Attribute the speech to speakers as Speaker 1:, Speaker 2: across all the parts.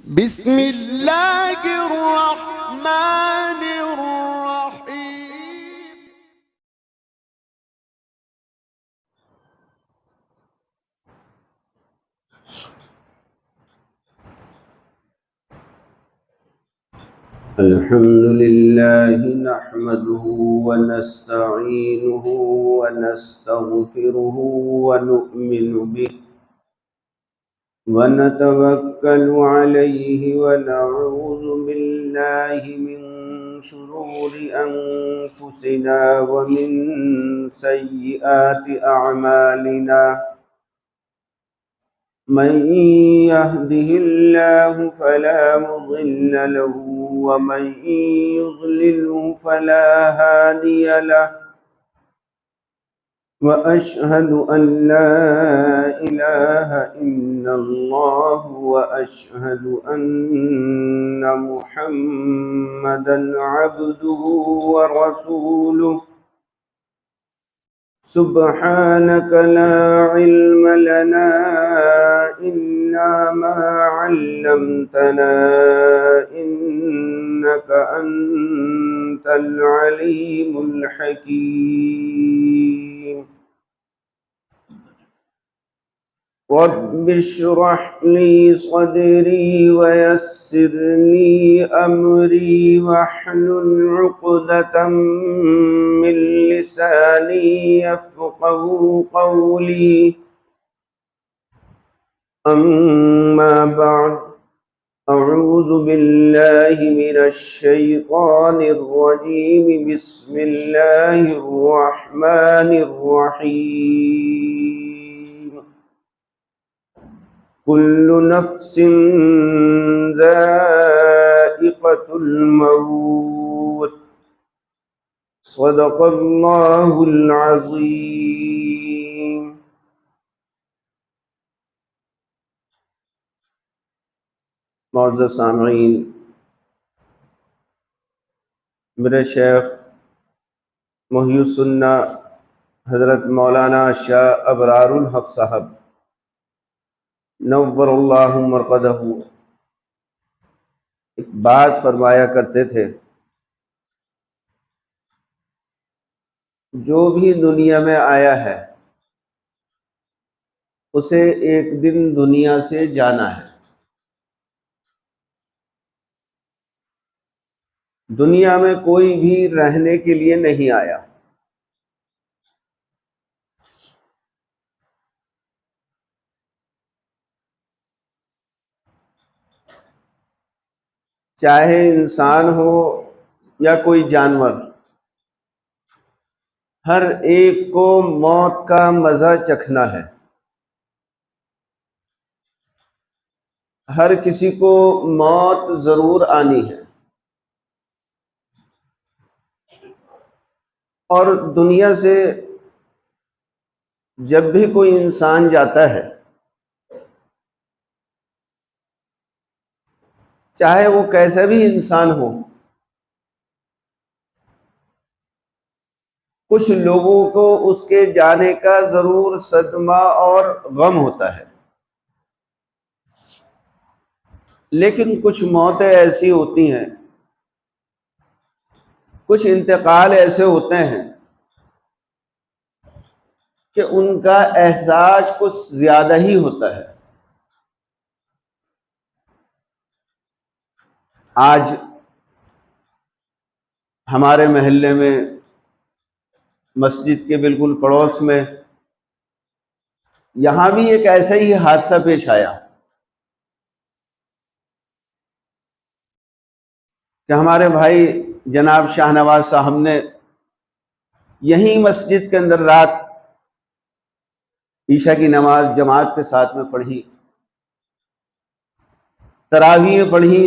Speaker 1: بسم اللہ الرحمن الرحیم۔
Speaker 2: الحمد لله نحمده ونستعينه ونستغفره ونؤمن به ونتوكل عليه ونعوذ بالله من شرور أنفسنا ومن سيئات أعمالنا. من يهده الله فلا مضل له ومن يضلله فلا هادي له. وأشهد أن لا إله إلا الله وأشهد أن محمدا عبده ورسوله. سبحانك لا علم لنا إلا ما علمتنا إنك أنت العليم الحكيم. رب اشرح لي صدري ويسر لي أمري واحلل عقدة من لساني يفقهوا قولي. أما بعد، أعوذ بالله من الشيطان الرجيم. بسم الله الرحمن الرحيم. كل نفس ذائقة الموت. صدق الله العظيم. معزز سامعین، میرے شیخ محی السنہ حضرت مولانا شاہ ابرار الحق صاحب نور اللہ مرقدہ ایک بات فرمایا کرتے تھے، جو بھی دنیا میں آیا ہے اسے ایک دن دنیا سے جانا ہے. دنیا میں کوئی بھی رہنے کے لیے نہیں آیا. چاہے انسان ہو یا کوئی جانور، ہر ایک کو موت کا مزہ چکھنا ہے. ہر کسی کو موت ضرور آنی ہے. اور دنیا سے جب بھی کوئی انسان جاتا ہے، چاہے وہ کیسا بھی انسان ہو، کچھ لوگوں کو اس کے جانے کا ضرور صدمہ اور غم ہوتا ہے، لیکن کچھ موتیں ایسی ہوتی ہیں، کچھ انتقال ایسے ہوتے ہیں کہ ان کا احساس کچھ زیادہ ہی ہوتا ہے. آج ہمارے محلے میں مسجد کے بالکل پڑوس میں یہاں بھی ایک ایسا ہی حادثہ پیش آیا کہ ہمارے بھائی جناب شاہ نواز صاحب نے یہیں مسجد کے اندر رات عشاء کی نماز جماعت کے ساتھ میں پڑھی، تراویح پڑھی،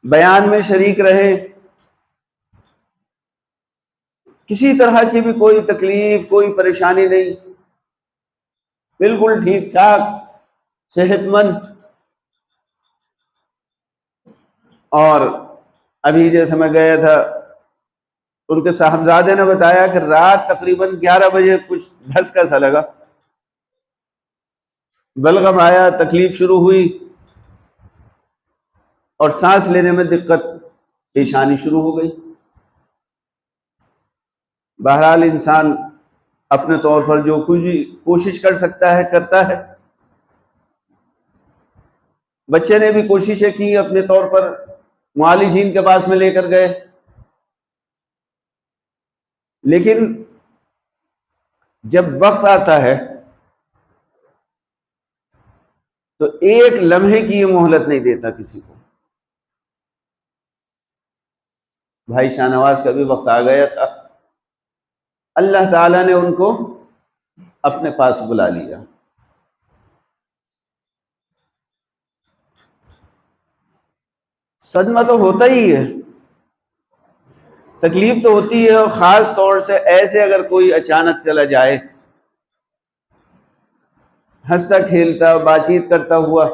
Speaker 2: بیان میں شریک رہے. کسی طرح کی بھی کوئی تکلیف، کوئی پریشانی نہیں، بالکل ٹھیک ٹھاک، صحت مند. اور ابھی جیسے میں گیا تھا ان کے صاحبزادے نے بتایا کہ رات تقریباً 11 بجے کچھ دھسکا سا لگا. بلغم آیا، تکلیف شروع ہوئی، اور سانس لینے میں دقت پیش آنی شروع ہو گئی۔ بہرحال انسان اپنے طور پر جو کچھ بھی کوشش کر سکتا ہے کرتا ہے۔ بچے نے بھی کوششیں کی اپنے طور پر، معالجین کے پاس میں لے کر گئے، لیکن جب وقت آتا ہے تو ایک لمحے کی یہ مہلت نہیں دیتا کسی کو۔ بھائی شاہ نواز کا بھی وقت آ گیا تھا، اللہ تعالیٰ نے ان کو اپنے پاس بلا لیا۔ صدمہ تو ہوتا ہی ہے، تکلیف تو ہوتی ہے، اور خاص طور سے ایسے اگر کوئی اچانک چلا جائے، ہنستا کھیلتا بات چیت کرتا ہوا،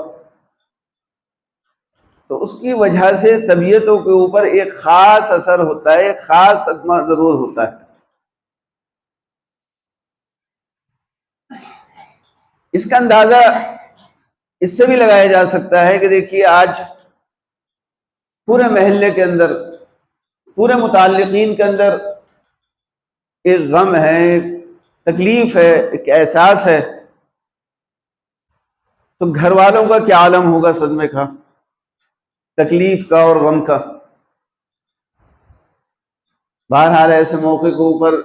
Speaker 2: تو اس کی وجہ سے طبیعتوں کے اوپر ایک خاص اثر ہوتا ہے، ایک خاص صدمہ ضرور ہوتا ہے۔ اس کا اندازہ اس سے بھی لگایا جا سکتا ہے کہ دیکھیے آج پورے محلے کے اندر، پورے متعلقین کے اندر ایک غم ہے، ایک تکلیف ہے، ایک احساس ہے، تو گھر والوں کا کیا عالم ہوگا صدمے کا، تکلیف کا اور غم کا۔ بہرحال ایسے موقع کے اوپر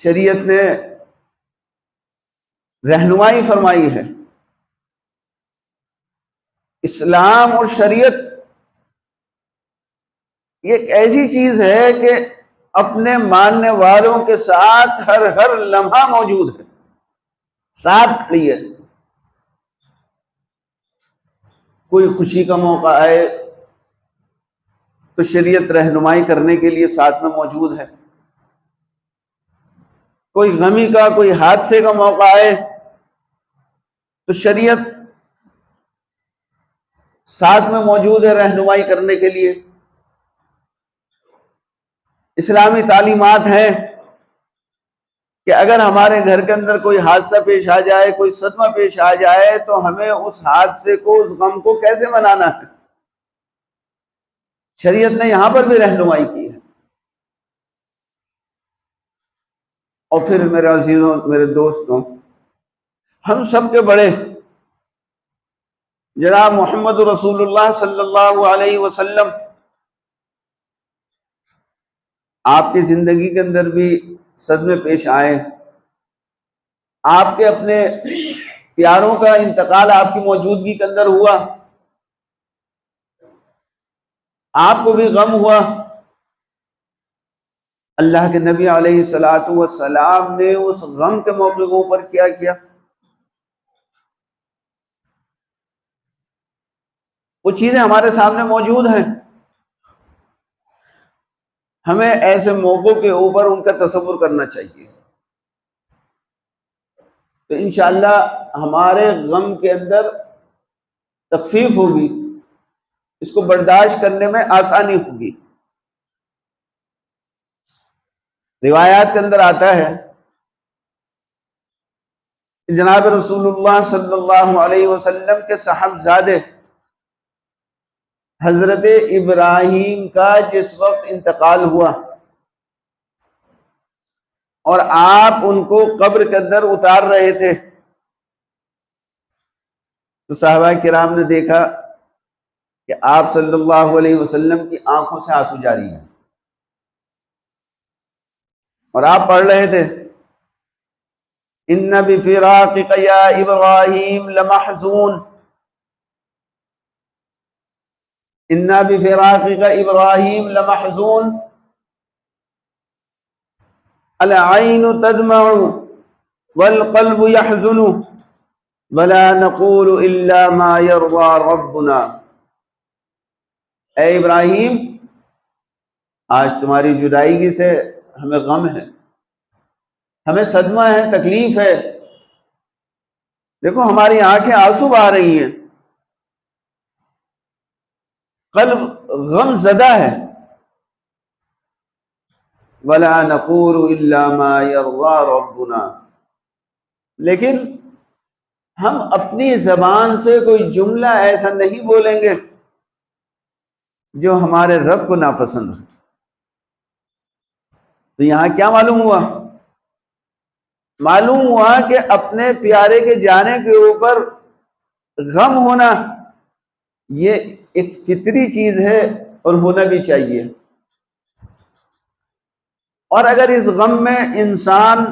Speaker 2: شریعت نے رہنمائی فرمائی ہے۔ اسلام اور شریعت یہ ایک ایسی چیز ہے کہ اپنے ماننے والوں کے ساتھ ہر لمحہ موجود ہے، ساتھ کھڑی ہے۔ کوئی خوشی کا موقع آئے تو شریعت رہنمائی کرنے کے لیے ساتھ میں موجود ہے، کوئی غمی کا، کوئی حادثے کا موقع آئے تو شریعت ساتھ میں موجود ہے رہنمائی کرنے کے لیے۔ اسلامی تعلیمات ہیں کہ اگر ہمارے گھر کے اندر کوئی حادثہ پیش آ جائے، کوئی صدمہ پیش آ جائے، تو ہمیں اس حادثے کو، اس غم کو کیسے منانا ہے۔ شریعت نے یہاں پر بھی رہنمائی کی ہے۔ اور پھر میرے عزیزوں، میرے دوستوں، ہم سب کے بڑے جناب محمد رسول اللہ صلی اللہ علیہ وسلم، آپ کی زندگی کے اندر بھی صدمے پیش آئے، آپ کے اپنے پیاروں کا انتقال آپ کی موجودگی کے اندر ہوا، آپ کو بھی غم ہوا۔ اللہ کے نبی علیہ الصلوۃ والسلام نے اس غم کے موقعوں پر کیا کیا؟ وہ چیزیں ہمارے سامنے موجود ہیں، ہمیں ایسے موقعوں کے اوپر ان کا تصور کرنا چاہیے، تو انشاءاللہ ہمارے غم کے اندر تخفیف ہوگی، اس کو برداشت کرنے میں آسانی ہوگی۔ روایات کے اندر آتا ہے جناب رسول اللہ صلی اللہ علیہ وسلم کے صاحبزادے حضرت ابراہیم کا جس وقت انتقال ہوا اور آپ ان کو قبر کے اندر اتار رہے تھے، تو صحابہ کرام نے دیکھا کہ آپ صلی اللہ علیہ وسلم کی آنکھوں سے آنسو جاری ہیں، اور آپ پڑھ رہے تھے ان بفراقک یا ابراہیم لمحزون، ان بفراقک ابراہیم لمحزون، العین تدمع والقلب يحزن ولا نقول الا ما يرضى ربنا۔ اے ابراہیم، آج تمہاری جدائیگی سے ہمیں غم ہے، ہمیں صدمہ ہے، تکلیف ہے، دیکھو ہماری آنکھیں آنسو بہا رہی ہیں، قلب غم زدہ ہے، وَلَا نَقُولُ إِلَّا مَا يَرْضَى رَبُّنَا، لیکن ہم اپنی زبان سے کوئی جملہ ایسا نہیں بولیں گے جو ہمارے رب کو ناپسند ہو۔ تو یہاں کیا معلوم ہوا؟ معلوم ہوا کہ اپنے پیارے کے جانے کے اوپر غم ہونا یہ ایک فطری چیز ہے اور ہونا بھی چاہیے۔ اور اگر اس غم میں انسان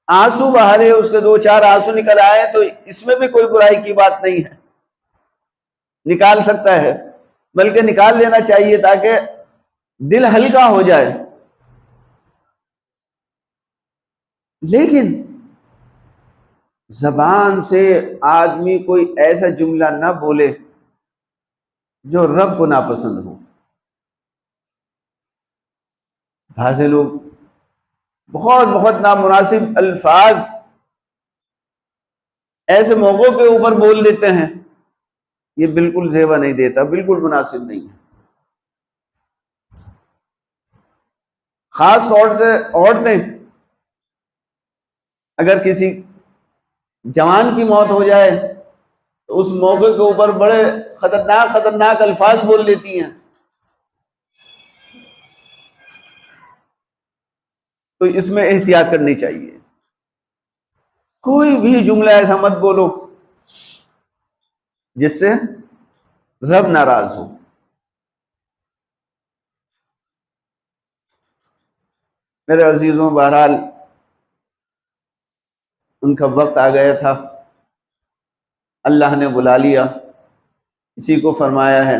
Speaker 2: آنسو بہارے، اس کے 2-4 آنسو نکل آئے، تو اس میں بھی کوئی برائی کی بات نہیں ہے، نکال سکتا ہے، بلکہ نکال لینا چاہیے تاکہ دل ہلکا ہو جائے۔ لیکن زبان سے آدمی کوئی ایسا جملہ نہ بولے جو رب کو ناپسند ہو۔ بعض لوگ بہت بہت نامناسب الفاظ ایسے موقعوں کے اوپر بول دیتے ہیں، یہ بالکل زیبا نہیں دیتا، بالکل مناسب نہیں ہے۔ خاص طور سے عورتیں اگر کسی جوان کی موت ہو جائے تو اس موقع کے اوپر بڑے خطرناک الفاظ بول لیتی ہیں، تو اس میں احتیاط کرنی چاہیے۔ کوئی بھی جملہ ایسا مت بولو جس سے رب ناراض ہو۔ میرے عزیزوں، بہرحال ان کا وقت آ گیا تھا، اللہ نے بلا لیا۔ اسی کو فرمایا ہے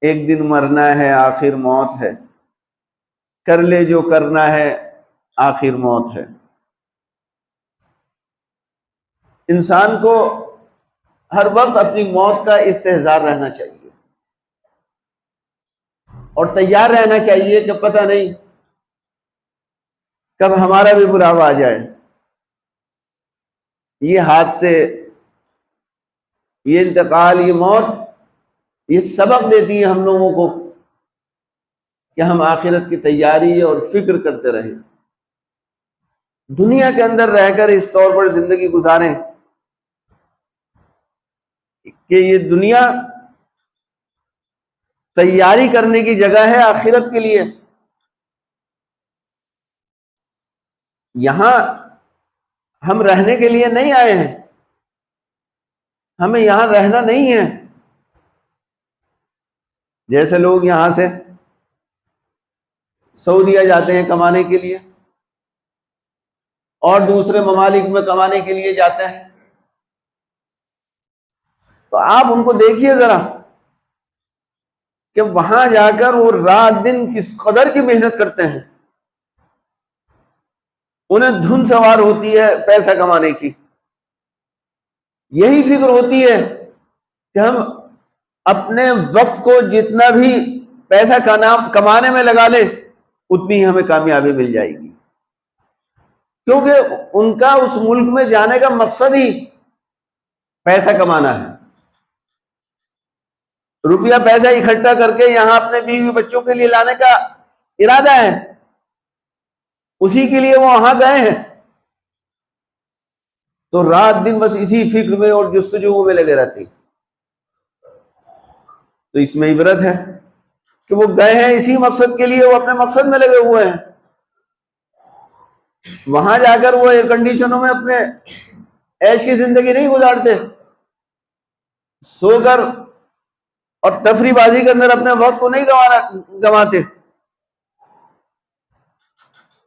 Speaker 2: ایک دن مرنا ہے آخر موت ہے، کر لے جو کرنا ہے آخر موت ہے۔ انسان کو ہر وقت اپنی موت کا استحضار رہنا چاہیے اور تیار رہنا چاہیے کہ پتہ نہیں کب ہمارا بھی بلاوا آ جائے۔ یہ حادثے، یہ انتقال، یہ موت، یہ سبق دیتی ہے ہم لوگوں کو کہ ہم آخرت کی تیاری اور فکر کرتے رہیں، دنیا کے اندر رہ کر اس طور پر زندگی گزاریں کہ یہ دنیا تیاری کرنے کی جگہ ہے آخرت کے لیے۔ یہاں ہم رہنے کے لیے نہیں آئے ہیں، ہمیں یہاں رہنا نہیں ہے۔ جیسے لوگ یہاں سے سعودیہ جاتے ہیں کمانے کے لیے اور دوسرے ممالک میں کمانے کے لیے جاتے ہیں، تو آپ ان کو دیکھیے ذرا کہ وہاں جا کر وہ رات دن کس قدر کی محنت کرتے ہیں، انہیں دھن سوار ہوتی ہے پیسہ کمانے کی، یہی فکر ہوتی ہے کہ ہم اپنے وقت کو جتنا بھی پیسہ کمانے میں لگا لیں اتنی ہی ہمیں کامیابی مل جائے گی، کیونکہ ان کا اس ملک میں جانے کا مقصد ہی پیسہ کمانا ہے۔ روپیہ پیسہ اکٹھا کر کے یہاں اپنے بیوی بچوں کے لیے لانے کا ارادہ ہے، اسی کے لیے وہ وہاں گئے ہیں، تو رات دن بس اسی فکر میں اور جستجو میں لگے رہتے ہیں۔ تو اس میں عبرت ہے کہ وہ گئے ہیں اسی مقصد کے لیے، وہ اپنے مقصد میں لگے ہوئے ہیں، وہاں جا کر وہ ایئر کنڈیشنوں میں اپنے عیش کی زندگی نہیں گزارتے، سو کر اور تفریح بازی کے اندر اپنے وقت کو نہیں گنواتے۔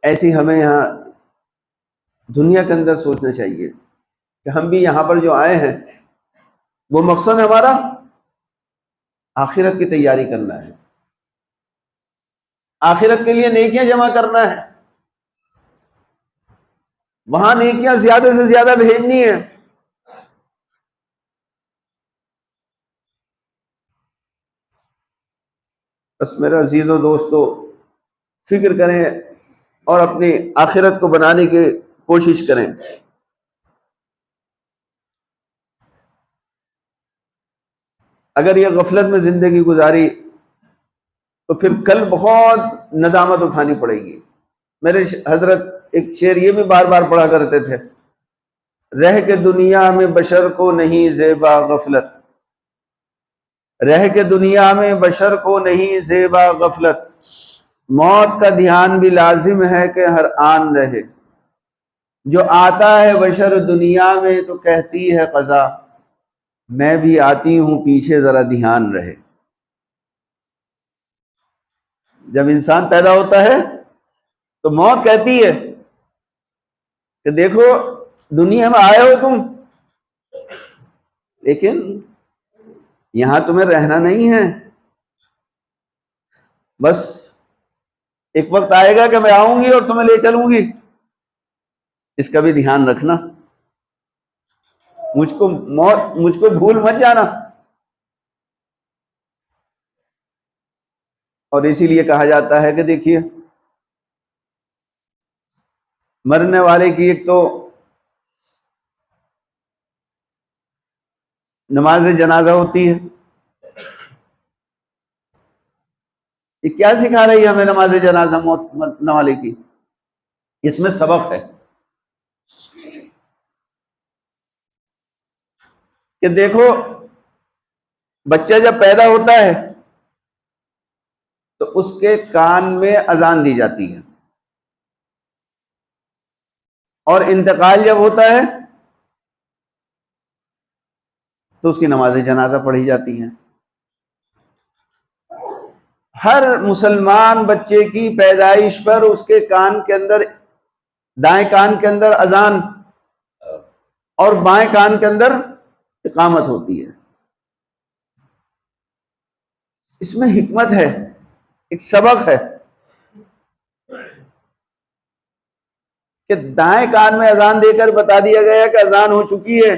Speaker 2: ایسی ہمیں یہاں دنیا کے اندر سوچنا چاہیے کہ ہم بھی یہاں پر جو آئے ہیں وہ مقصد ہمارا آخرت کی تیاری کرنا ہے، آخرت کے لیے نیکیاں جمع کرنا ہے، وہاں نیکیاں زیادہ سے زیادہ بھیجنی ہے۔ بس میرے عزیزوں دوستو، فکر کریں اور اپنی آخرت کو بنانے کی کوشش کریں۔ اگر یہ غفلت میں زندگی گزاری تو پھر کل بہت ندامت اٹھانی پڑے گی۔ میرے حضرت ایک شعر یہ بھی بار بار پڑھا کرتے تھے رہ کے دنیا میں بشر کو نہیں زیبا غفلت، رہ کے دنیا میں بشر کو نہیں زیبا غفلت، موت کا دھیان بھی لازم ہے کہ ہر آن رہے، جو آتا ہے بشر دنیا میں تو کہتی ہے قضا میں بھی آتی ہوں پیچھے ذرا دھیان رہے۔ جب انسان پیدا ہوتا ہے تو موت کہتی ہے کہ دیکھو دنیا میں آئے ہو تم، لیکن یہاں تمہیں رہنا نہیں ہے، بس ایک وقت آئے گا کہ میں آؤں گی اور تمہیں لے چلوں گی، اس کا بھی دھیان رکھنا، مجھ کو بھول مت جانا۔ اور اسی لیے کہا جاتا ہے کہ دیکھیے مرنے والے کی ایک تو نماز جنازہ ہوتی ہے، یہ کیا سکھا رہی ہے ہمیں نماز جنازہ موت مرنے والے کی؟ اس میں سبق ہے کہ دیکھو بچہ جب پیدا ہوتا ہے تو اس کے کان میں اذان دی جاتی ہے، اور انتقال جب ہوتا ہے تو اس کی نماز جنازہ پڑھی جاتی ہے۔ ہر مسلمان بچے کی پیدائش پر اس کے کان کے اندر، دائیں کان کے اندر اذان اور بائیں کان کے اندر اقامت ہوتی ہے۔ اس میں حکمت ہے، ایک سبق ہے کہ دائیں کان میں اذان دے کر بتا دیا گیا کہ اذان ہو چکی ہے،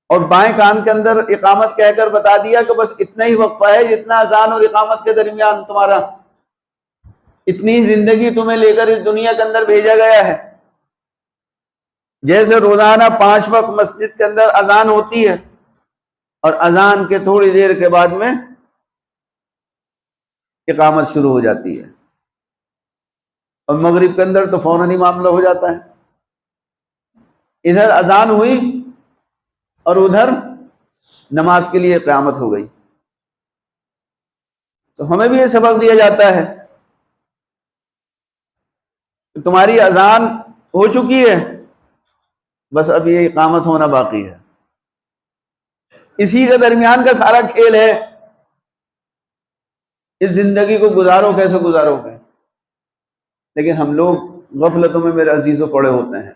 Speaker 2: اور بائیں کان کے اندر اقامت کہہ کر بتا دیا کہ بس اتنا ہی وقفہ ہے جتنا اذان اور اقامت کے درمیان تمہارا، اتنی زندگی تمہیں لے کر اس دنیا کے اندر بھیجا گیا ہے۔ جیسے روزانہ 5 وقت مسجد کے اندر اذان ہوتی ہے اور اذان کے تھوڑی دیر کے بعد میں اقامت شروع ہو جاتی ہے، اور مغرب کے اندر تو فوراً ہی معاملہ ہو جاتا ہے، ادھر اذان ہوئی اور ادھر نماز کے لیے قیامت ہو گئی۔ تو ہمیں بھی یہ سبق دیا جاتا ہے کہ تمہاری اذان ہو چکی ہے، بس اب یہ اقامت ہونا باقی ہے، اسی کے درمیان کا سارا کھیل ہے، اس زندگی کو گزارو کیسے گزارو گے۔ لیکن ہم لوگ غفلتوں میں میرے عزیزوں پڑے ہوتے ہیں،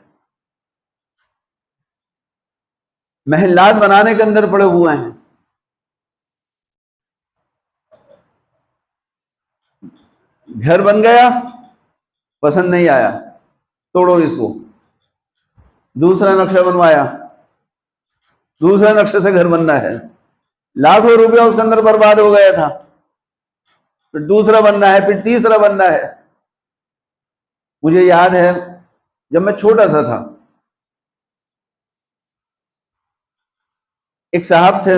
Speaker 2: محلات بنانے کے اندر پڑے ہوئے ہیں، گھر بن گیا پسند نہیں آیا توڑو اس کو، دوسرا نقشہ بنوایا، دوسرے نقشے سے گھر بننا ہے، لاکھوں روپیہ اس کے اندر برباد ہو گیا تھا، پھر دوسرا بننا ہے، پھر تیسرا بننا ہے۔ مجھے یاد ہے جب میں چھوٹا سا تھا، ایک صاحب تھے،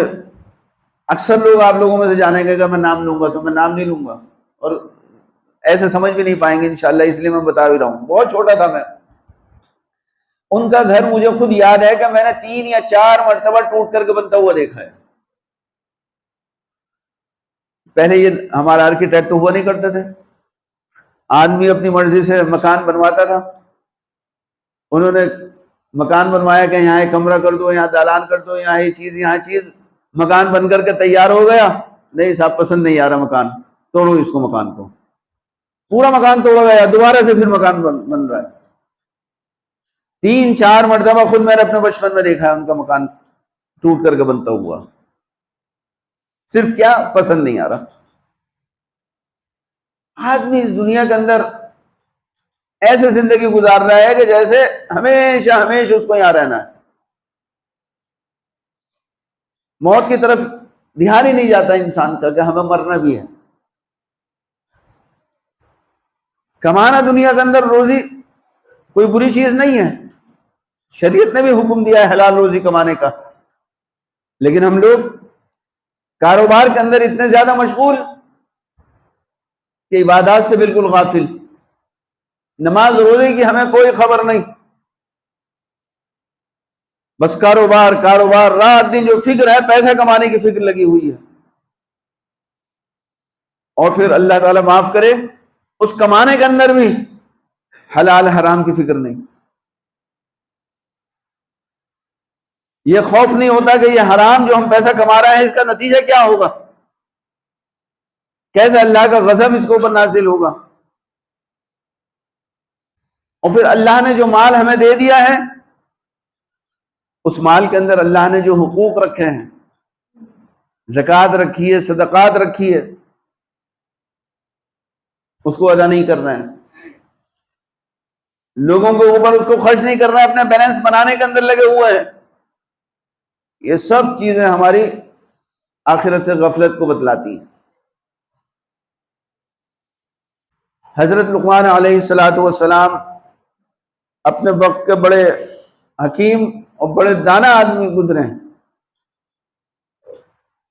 Speaker 2: اکثر لوگ آپ لوگوں میں سے جانے گے کہ میں نام لوں گا، تو میں نام نہیں لوں گا اور ایسے سمجھ بھی نہیں پائیں گے انشاءاللہ، اس لیے میں بتا بھی رہا ہوں، بہت چھوٹا تھا میں۔ ان کا گھر مجھے خود یاد ہے کہ میں نے 3 یا 4 مرتبہ ٹوٹ کر کے بنتا ہوا دیکھا ہے۔ پہلے یہ ہمارا آرکیٹیکٹ تو ہوا نہیں کرتے تھے، آدمی اپنی مرضی سے مکان بنواتا تھا، انہوں نے مکان بنوایا کہ یہاں ایک کمرہ کر دو، یہاں دالان کر دو، یہاں یہ چیز، یہاں چیز، مکان بن کر کے تیار ہو گیا، نہیں صاحب پسند نہیں آ رہا مکان، توڑو اس کو، مکان کو، پورا مکان توڑا گیا، دوبارہ سے پھر مکان بن رہا ہے۔ 3-4 مرتبہ خود میں نے اپنے بچپن میں دیکھا ہے ان کا مکان ٹوٹ کر کے بنتا ہوا، صرف کیا پسند نہیں آ رہا۔ آدمی اس دنیا کے اندر ایسے زندگی گزار رہا ہے کہ جیسے ہمیشہ ہمیشہ اس کو یہاں رہنا ہے، موت کی طرف دھیان ہی نہیں جاتا انسان کا کہ ہمیں مرنا بھی ہے۔ کمانا دنیا کے اندر روزی کوئی بری چیز نہیں ہے، شریعت نے بھی حکم دیا ہے حلال روزی کمانے کا، لیکن ہم لوگ کاروبار کے اندر اتنے زیادہ مشغول کہ عبادات سے بالکل غافل، نماز روزے کی ہمیں کوئی خبر نہیں، بس کاروبار کاروبار، رات دن جو فکر ہے پیسہ کمانے کی فکر لگی ہوئی ہے، اور پھر اللہ تعالیٰ معاف کرے اس کمانے کے اندر بھی حلال حرام کی فکر نہیں. یہ خوف نہیں ہوتا کہ یہ حرام جو ہم پیسہ کما رہے ہیں اس کا نتیجہ کیا ہوگا، کیسے اللہ کا غضب اس کے اوپر نازل ہوگا. اور پھر اللہ نے جو مال ہمیں دے دیا ہے اس مال کے اندر اللہ نے جو حقوق رکھے ہیں، زکوٰۃ رکھی ہے، صدقات رکھی ہے، اس کو ادا نہیں کرنا ہے، لوگوں کے اوپر اس کو خرچ نہیں کرنا ہے، اپنا بیلنس بنانے کے اندر لگے ہوئے ہیں. یہ سب چیزیں ہماری آخرت سے غفلت کو بتلاتی ہیں. حضرت لقمان علیہ السلام اپنے وقت کے بڑے حکیم اور بڑے دانا آدمی گزرے ہیں.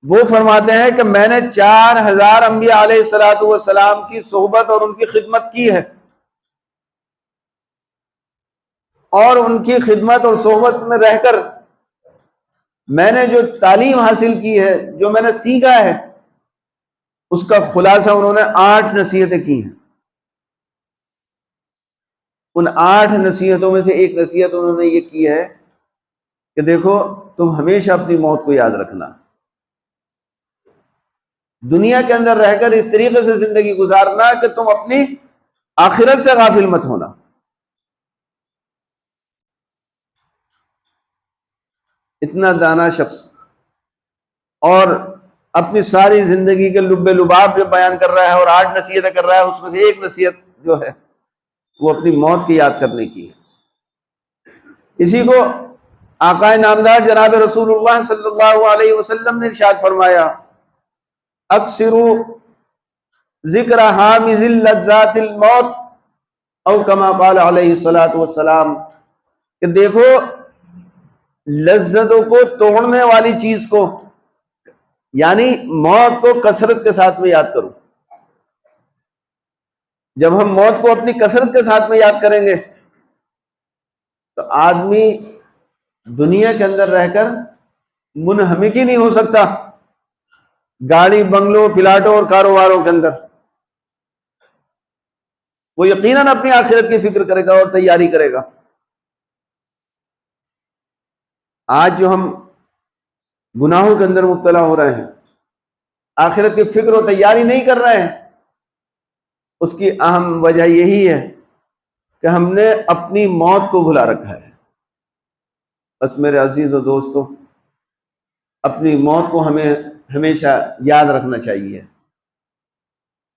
Speaker 2: وہ فرماتے ہیں کہ میں نے 4000 انبیاء علیہ السلام کی صحبت اور ان کی خدمت کی ہے، اور ان کی خدمت اور صحبت میں رہ کر میں نے جو تعلیم حاصل کی ہے، جو میں نے سیکھا ہے، اس کا خلاصہ انہوں نے 8 نصیحتیں کی ہیں. ان 8 نصیحتوں میں سے ایک نصیحت انہوں نے یہ کی ہے کہ دیکھو تم ہمیشہ اپنی موت کو یاد رکھنا، دنیا کے اندر رہ کر اس طریقے سے زندگی گزارنا کہ تم اپنی آخرت سے غافل مت ہونا. اتنا دانا شخص اور اپنی ساری زندگی کے لب لباب جو بیان کر رہا ہے اور 8 نصیحتیں کر رہا ہے، اس میں سے ایک نصیحت جو ہے وہ اپنی موت کی یاد کرنے کی ہے. اسی کو آقا نامدار جناب رسول اللہ صلی اللہ علیہ وسلم نے ارشاد فرمایا، اکثروا ذکر حامز اللذات الموت، او کما قال علیہ الصلوۃ والسلام، کہ دیکھو لذتوں کو توڑنے والی چیز کو، یعنی موت کو کثرت کے ساتھ میں یاد کرو. جب ہم موت کو اپنی کثرت کے ساتھ میں یاد کریں گے تو آدمی دنیا کے اندر رہ کر منہمک ہی نہیں ہو سکتا گاڑی بنگلوں پلاٹوں اور کاروباروں کے اندر. وہ یقیناً اپنی آخرت کی فکر کرے گا اور تیاری کرے گا. آج جو ہم گناہوں کے اندر مبتلا ہو رہے ہیں، آخرت کی فکر و تیاری نہیں کر رہے ہیں، اس کی اہم وجہ یہی ہے کہ ہم نے اپنی موت کو بھلا رکھا ہے. بس میرے عزیز و دوستو، اپنی موت کو ہمیں ہمیشہ یاد رکھنا چاہیے.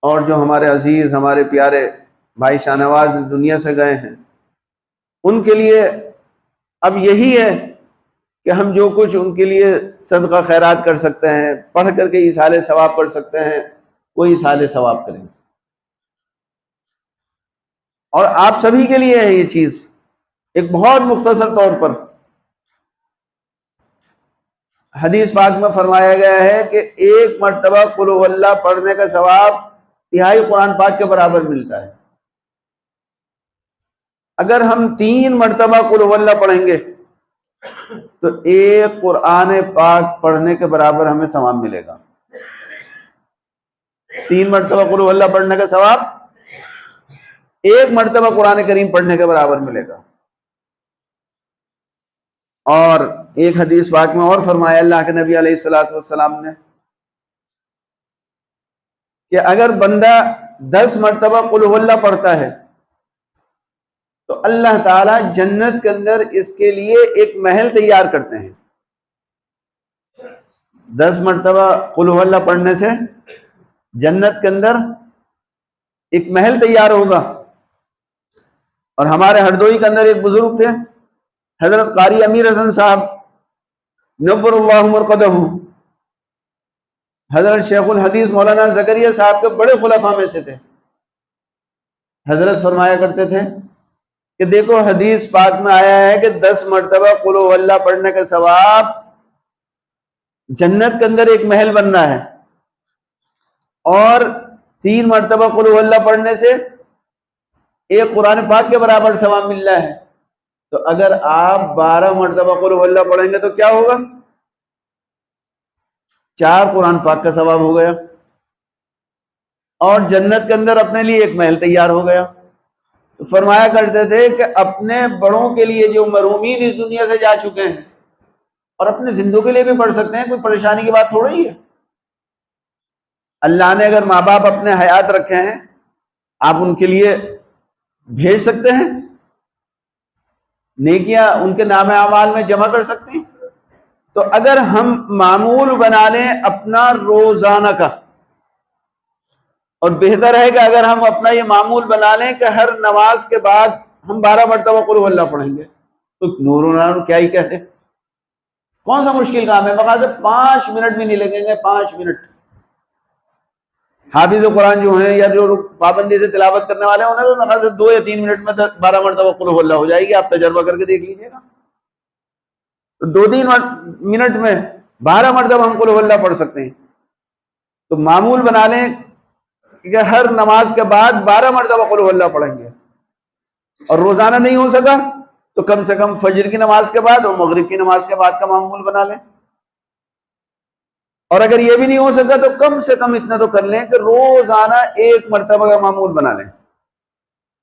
Speaker 2: اور جو ہمارے عزیز، ہمارے پیارے بھائی شاہ نواز دنیا سے گئے ہیں، ان کے لیے اب یہی ہے کہ ہم جو کچھ ان کے لیے صدقہ خیرات کر سکتے ہیں، پڑھ کر کے ایصال ثواب پڑھ سکتے ہیں، وہ ایصال ثواب کریں. اور آپ سبھی کے لیے ہے یہ چیز ایک بہت مختصر طور پر. حدیث پاک میں فرمایا گیا ہے کہ 1 مرتبہ قل هو اللہ پڑھنے کا ثواب 3 قرآن پاک کے برابر ملتا ہے. اگر ہم 3 مرتبہ قل هو اللہ پڑھیں گے تو 1 قرآن پاک پڑھنے کے برابر ہمیں ثواب ملے گا. 3 مرتبہ قل هو اللہ پڑھنے کا ثواب 1 مرتبہ قرآن کریم پڑھنے کے برابر ملے گا. اور ایک حدیث پاک میں اور فرمایا اللہ کے نبی علیہ الصلوۃ والسلام نے کہ اگر بندہ 10 مرتبہ قل هو اللہ پڑھتا ہے تو اللہ تعالی جنت کے اندر اس کے لیے ایک محل تیار کرتے ہیں. 10 مرتبہ قل هو اللہ پڑھنے سے جنت کے اندر ایک محل تیار ہوگا. اور ہمارے ہردوئی کے اندر ایک بزرگ تھے حضرت قاری امیر حسن صاحب نور اللہ مرقدہ، حضرت شیخ الحدیث مولانا زکریا صاحب کے بڑے خلفاء میں سے تھے. حضرت فرمایا کرتے تھے کہ دیکھو حدیث پاک میں آیا ہے کہ 10 مرتبہ قل هو اللہ پڑھنے کا ثواب جنت کے اندر ایک محل بننا ہے، اور 3 مرتبہ قل هو اللہ پڑھنے سے 1 قرآن پاک کے برابر ثواب مل رہا ہے. تو اگر آپ 12 مرتبہ قل هو اللہ پڑھیں گے تو کیا ہوگا؟ 4 قرآن پاک کا ثواب ہو گیا، اور جنت کے اندر اپنے لیے ایک محل تیار ہو گیا۔ فرمایا کرتے تھے کہ اپنے بڑوں کے لیے جو مرحومین اس دنیا سے جا چکے ہیں، اور اپنے زندوں کے لیے بھی پڑھ سکتے ہیں، کوئی پریشانی کی بات تھوڑی ہے۔ اللہ نے اگر ماں باپ اپنے حیات رکھے ہیں، آپ ان کے لیے بھیج سکتے ہیں، نیکیاں ان کے نام اعمال میں جمع کر سکتے ہیں۔ تو اگر ہم معمول بنا لیں اپنا روزانہ کا، اور بہتر ہے کہ اگر ہم اپنا یہ معمول بنا لیں کہ ہر نماز کے بعد ہم 12 مرتبہ قل هو اللہ پڑھیں گے، تو نور کیا ہی کہتے ہیں، کون سا مشکل کام ہے؟ مقاصد 5 منٹ بھی نہیں لگیں گے، 5 منٹ۔ حافظ قرآن جو ہیں یا جو پابندی سے تلاوت کرنے والے ہیں، انہیں تو مقاصد 2 یا 3 منٹ میں 12 مرتبہ قل هو اللہ ہو جائے گی، آپ تجربہ کر کے دیکھ لیجیے گا۔ تو 2-3 منٹ میں 12 مرتبہ ہم قل هو اللہ پڑھ سکتے ہیں۔ تو معمول بنا لیں کہ ہر نماز کے بعد 12 مرتبہ قل هو اللہ پڑھیں گے، اور روزانہ نہیں ہو سکا تو کم سے کم فجر کی نماز کے بعد اور مغرب کی نماز کے بعد کا معمول بنا لیں، اور اگر یہ بھی نہیں ہو سکا تو کم سے کم اتنا تو کر لیں کہ روزانہ 1 مرتبہ کا معمول بنا لیں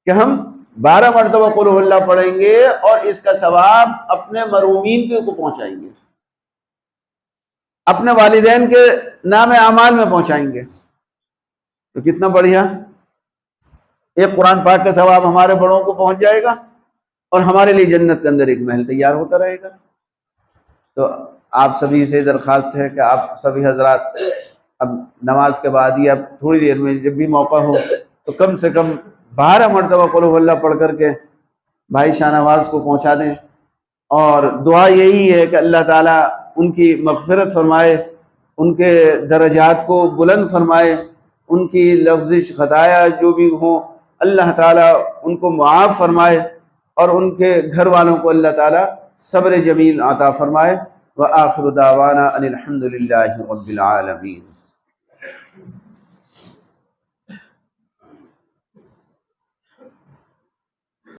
Speaker 2: کہ ہم 12 مرتبہ قل هو اللہ پڑھیں گے، اور اس کا ثواب اپنے مرحومین کو پہنچائیں گے، اپنے والدین کے نام اعمال میں پہنچائیں گے۔ تو کتنا بڑھیا، ایک قرآن پاک کا ثواب ہمارے بڑوں کو پہنچ جائے گا، اور ہمارے لیے جنت کے اندر ایک محل تیار ہوتا رہے گا۔ تو آپ سبھی سے درخواست ہے کہ آپ سبھی حضرات اب نماز کے بعد یا تھوڑی دیر میں جب بھی موقع ہو تو کم سے کم 12 مرتبہ قل هو اللہ پڑھ کر کے بھائی شاہ نواز کو پہنچا دیں، اور دعا یہی ہے کہ اللہ تعالیٰ ان کی مغفرت فرمائے، ان کے درجات کو بلند فرمائے، ان کی لفظش خطایا جو بھی ہوں اللہ تعالیٰ ان کو معاف فرمائے، اور ان کے گھر والوں کو اللہ تعالیٰ صبر جمیل عطا فرمائے۔ وآخر دعوانا ان الحمد للہ رب العالمین۔